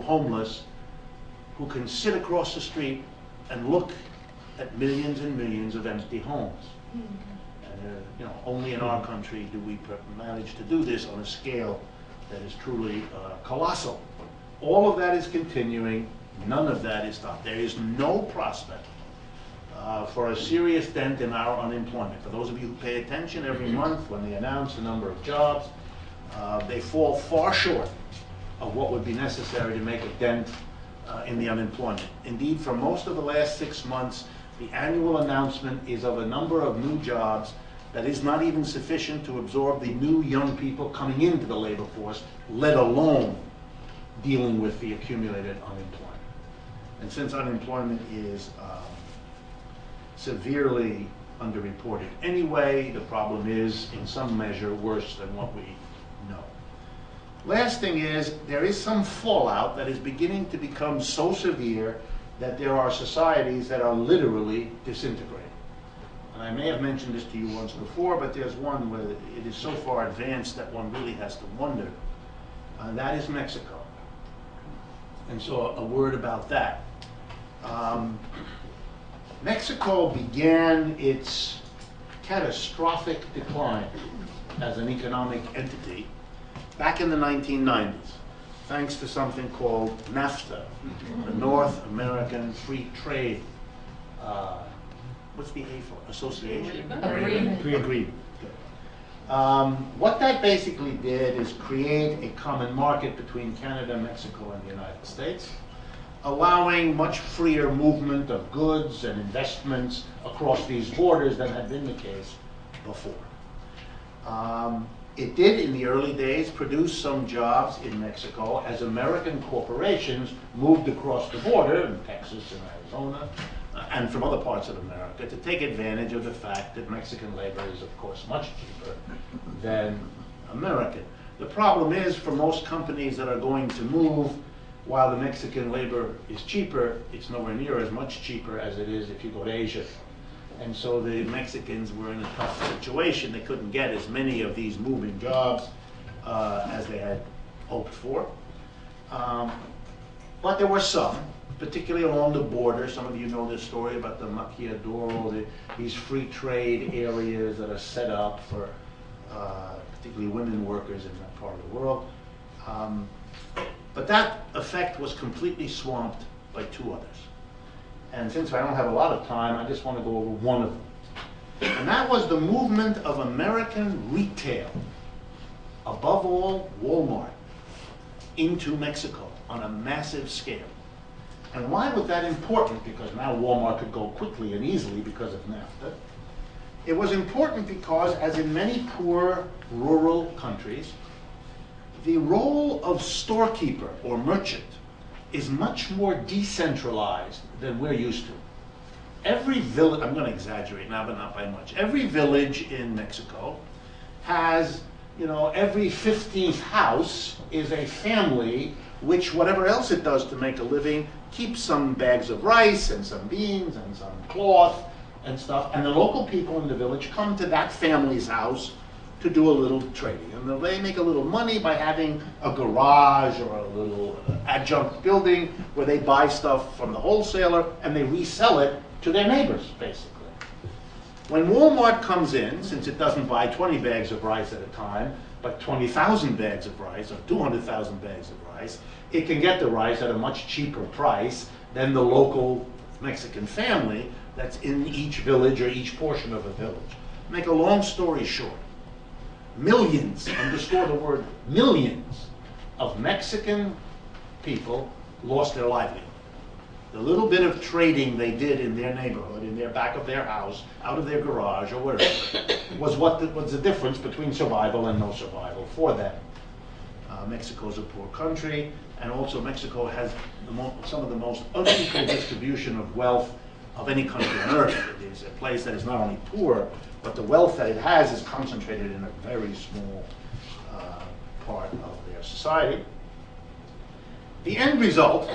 homeless who can sit across the street and look at millions and millions of empty homes. Only in our country do we manage to do this on a scale that is truly colossal. All of that is continuing. None of that is stopped. There is no prospect for a serious dent in our unemployment. For those of you who pay attention every month when they announce the number of jobs, they fall far short of what would be necessary to make a dent in the unemployment. Indeed, for most of the last 6 months, the annual announcement is of a number of new jobs that is not even sufficient to absorb the new young people coming into the labor force, let alone dealing with the accumulated unemployment. And since unemployment is severely underreported anyway, the problem is in some measure worse than what we know. Last thing is, there is some fallout that is beginning to become so severe that there are societies that are literally disintegrating. And I may have mentioned this to you once before, but there's one where it is so far advanced that one really has to wonder. And that is Mexico. And so a word about that. Mexico began its catastrophic decline as an economic entity back in the 1990s, thanks to something called NAFTA, the North American Free Trade, what's the A for? Association? Agreement. What that basically did is create a common market between Canada, Mexico, and the United States, allowing much freer movement of goods and investments across these borders than had been the case before. It did, in the early days, produce some jobs in Mexico as American corporations moved across the border in Texas and Arizona and from other parts of America to take advantage of the fact that Mexican labor is, of course, much cheaper than American. The problem is, for most companies that are going to move, while the Mexican labor is cheaper, it's nowhere near as much cheaper as it is if you go to Asia. And so the Mexicans were in a tough situation. They couldn't get as many of these moving jobs as they had hoped for. But there were some, particularly along the border. Some of you know this story about the maquiladora, these free trade areas that are set up for particularly women workers in that part of the world. But that effect was completely swamped by two others. And since I don't have a lot of time, I just want to go over one of them. And that was the movement of American retail, above all Walmart, into Mexico on a massive scale. And why was that important? Because now Walmart could go quickly and easily because of NAFTA. It was important because, as in many poor rural countries, the role of storekeeper or merchant is much more decentralized than we're used to. Every village, I'm going to exaggerate now, but not by much. Every village in Mexico has, every 15th house is a family which, whatever else it does to make a living, keeps some bags of rice and some beans and some cloth and stuff. And the local people in the village come to that family's house to do a little trading. And they make a little money by having a garage or a little adjunct building where they buy stuff from the wholesaler and they resell it to their neighbors, basically. When Walmart comes in, since it doesn't buy 20 bags of rice at a time, but 20,000 bags of rice or 200,000 bags of rice, it can get the rice at a much cheaper price than the local Mexican family that's in each village or each portion of a village. Make a long story short, millions, underscore the word millions, of Mexican people lost their livelihood. The little bit of trading they did in their neighborhood, in their back of their house, out of their garage or whatever, was the difference between survival and no survival for them. Mexico's a poor country, and also Mexico has some of the most unequal distribution of wealth of any country on earth. It is a place that is not only poor, but the wealth that it has is concentrated in a very small part of their society. The end result,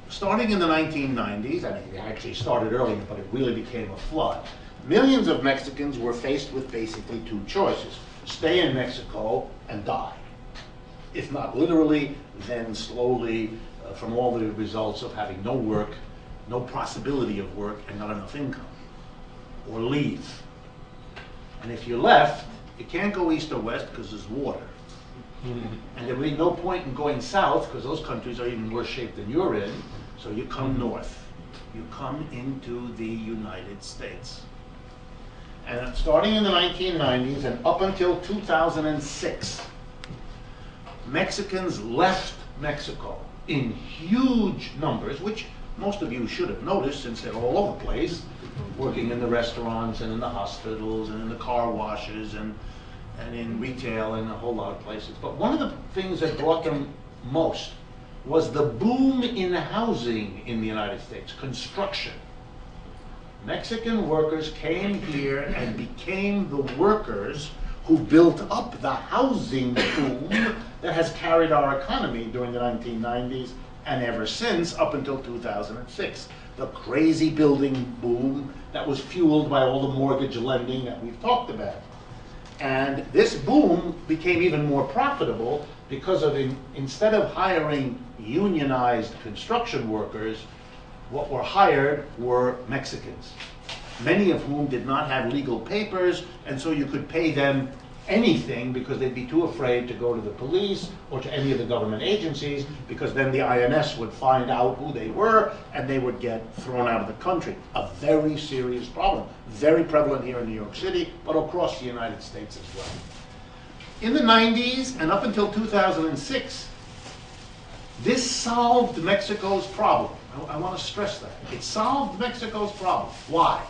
starting in the 1990s, I mean, it actually started earlier, but it really became a flood. Millions of Mexicans were faced with basically two choices: stay in Mexico and die. If not literally, then slowly from all the results of having no work, no possibility of work, and not enough income, or leave. And if you left, you can't go east or west because there's water. And there would be no point in going south because those countries are even worse shape than you're in, so you come north. You come into the United States. And starting in the 1990s and up until 2006, Mexicans left Mexico in huge numbers, which most of you should have noticed since they're all over the place, working in the restaurants and in the hospitals and in the car washes and in retail and a whole lot of places. But one of the things that brought them most was the boom in housing in the United States, construction. Mexican workers came here and became the workers who built up the housing boom that has carried our economy during the 1990s and ever since up until 2006. The crazy building boom that was fueled by all the mortgage lending that we've talked about. And this boom became even more profitable because of, instead of hiring unionized construction workers, what were hired were Mexicans, many of whom did not have legal papers, and so you could pay them anything because they'd be too afraid to go to the police or to any of the government agencies, because then the INS would find out who they were and they would get thrown out of the country. A very serious problem, very prevalent here in New York City, but across the United States as well. In the 90s and up until 2006, this solved Mexico's problem. I want to stress that. It solved Mexico's problem. Why?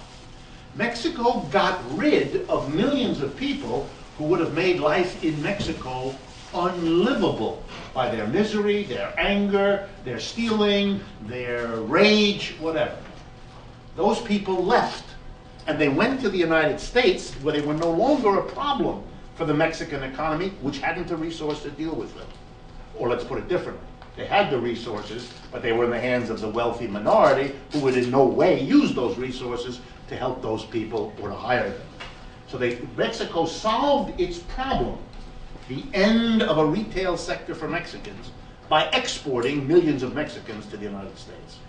Mexico got rid of millions of people who would have made life in Mexico unlivable by their misery, their anger, their stealing, their rage, whatever. Those people left, and they went to the United States where they were no longer a problem for the Mexican economy, which hadn't the resource to deal with them. Or let's put it differently. They had the resources, but they were in the hands of the wealthy minority who would in no way use those resources to help those people or to hire them. So Mexico solved its problem, the end of a retail sector for Mexicans, by exporting millions of Mexicans to the United States.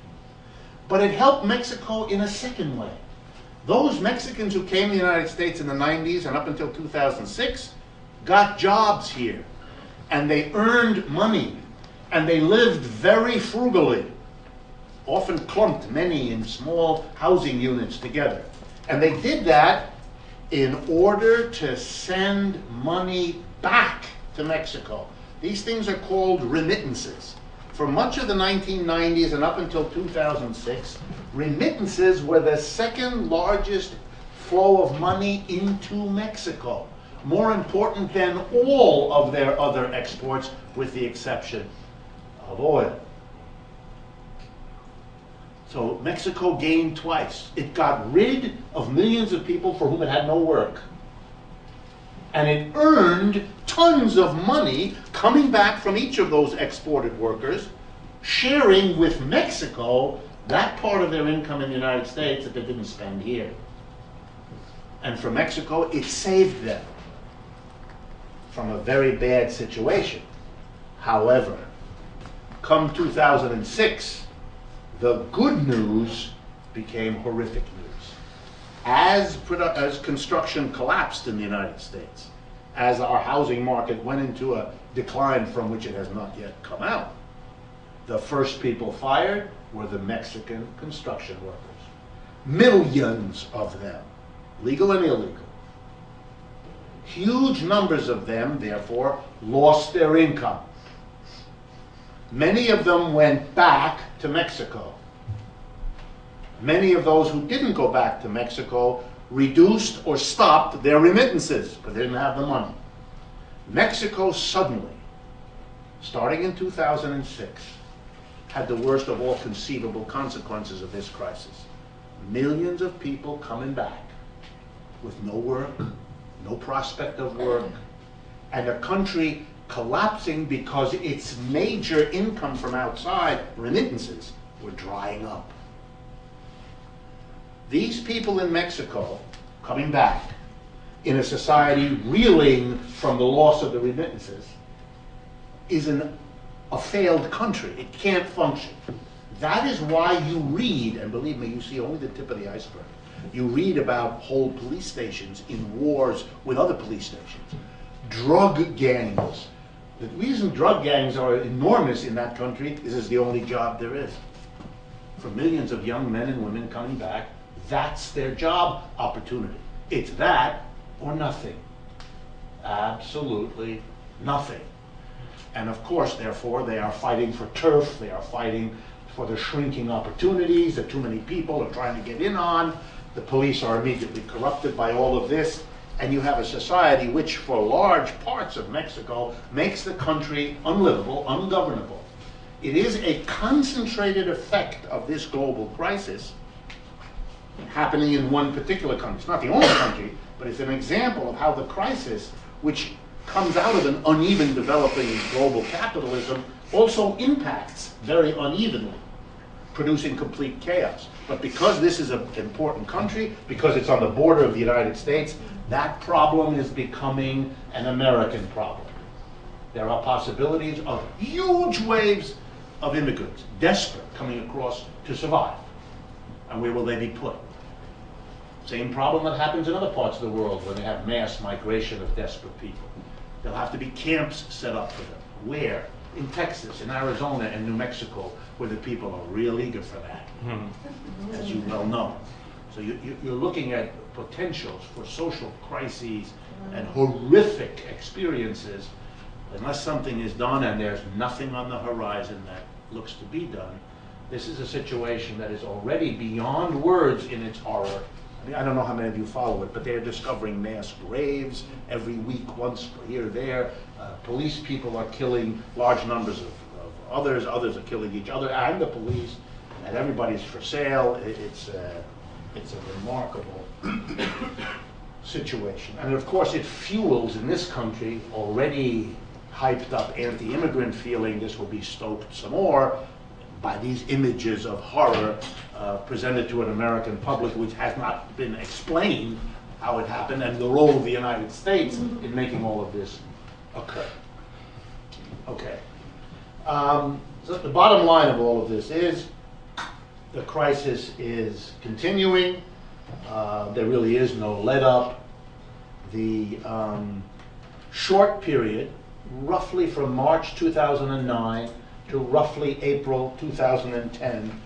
But it helped Mexico in a second way. Those Mexicans who came to the United States in the 90s and up until 2006 got jobs here, and they earned money, and they lived very frugally, often clumped many in small housing units together. And they did that in order to send money back to Mexico. These things are called remittances. For much of the 1990s and up until 2006, remittances were the second largest flow of money into Mexico, more important than all of their other exports, with the exception of oil. So Mexico gained twice. It got rid of millions of people for whom it had no work. And it earned tons of money coming back from each of those exported workers, sharing with Mexico that part of their income in the United States that they didn't spend here. And for Mexico, it saved them from a very bad situation. However, come 2006, the good news became horrific news. As construction collapsed in the United States, as our housing market went into a decline from which it has not yet come out, the first people fired were the Mexican construction workers. Millions of them, legal and illegal. Huge numbers of them, therefore, lost their income. Many of them went back to Mexico. Many of those who didn't go back to Mexico reduced or stopped their remittances because they didn't have the money. Mexico suddenly, starting in 2006, had the worst of all conceivable consequences of this crisis. Millions of people coming back with no work, no prospect of work, and a country collapsing because its major income from outside, remittances, were drying up. These people in Mexico, coming back, in a society reeling from the loss of the remittances, is an a failed country. It can't function. That is why you read, and believe me, you see only the tip of the iceberg. You read about whole police stations in wars with other police stations. Drug gangs. The reason drug gangs are enormous in that country is it's the only job there is. For millions of young men and women coming back, that's their job opportunity. It's that or nothing. Absolutely nothing. And of course, therefore, they are fighting for turf, they are fighting for the shrinking opportunities that too many people are trying to get in on. The police are immediately corrupted by all of this, and you have a society which, for large parts of Mexico, makes the country unlivable, ungovernable. It is a concentrated effect of this global crisis happening in one particular country. It's not the only country, but it's an example of how the crisis, which comes out of an uneven developing global capitalism, also impacts very unevenly, producing complete chaos. But because this is an important country, because it's on the border of the United States, that problem is becoming an American problem. There are possibilities of huge waves of immigrants, desperate, coming across to survive. And where will they be put? Same problem that happens in other parts of the world when they have mass migration of desperate people. There'll have to be camps set up for them. Where? In Texas, in Arizona, and New Mexico, where the people are real eager for that, as you well know. So you're looking at potentials for social crises and horrific experiences. Unless something is done, and there's nothing on the horizon that looks to be done, this is a situation that is already beyond words in its horror. I mean, I don't know how many of you follow it, but they're discovering mass graves every week, once here or there. Police people are killing large numbers of others. Others are killing each other and the police, and everybody's for sale. It's a remarkable situation. And of course, it fuels in this country already hyped up anti-immigrant feeling. This will be stoked some more by these images of horror presented to an American public, which has not been explained how it happened, and the role of the United States in making all of this occur. Okay. So the bottom line of all of this is the crisis is continuing. There really is no let-up. The short period, roughly from March 2009 to roughly April 2010,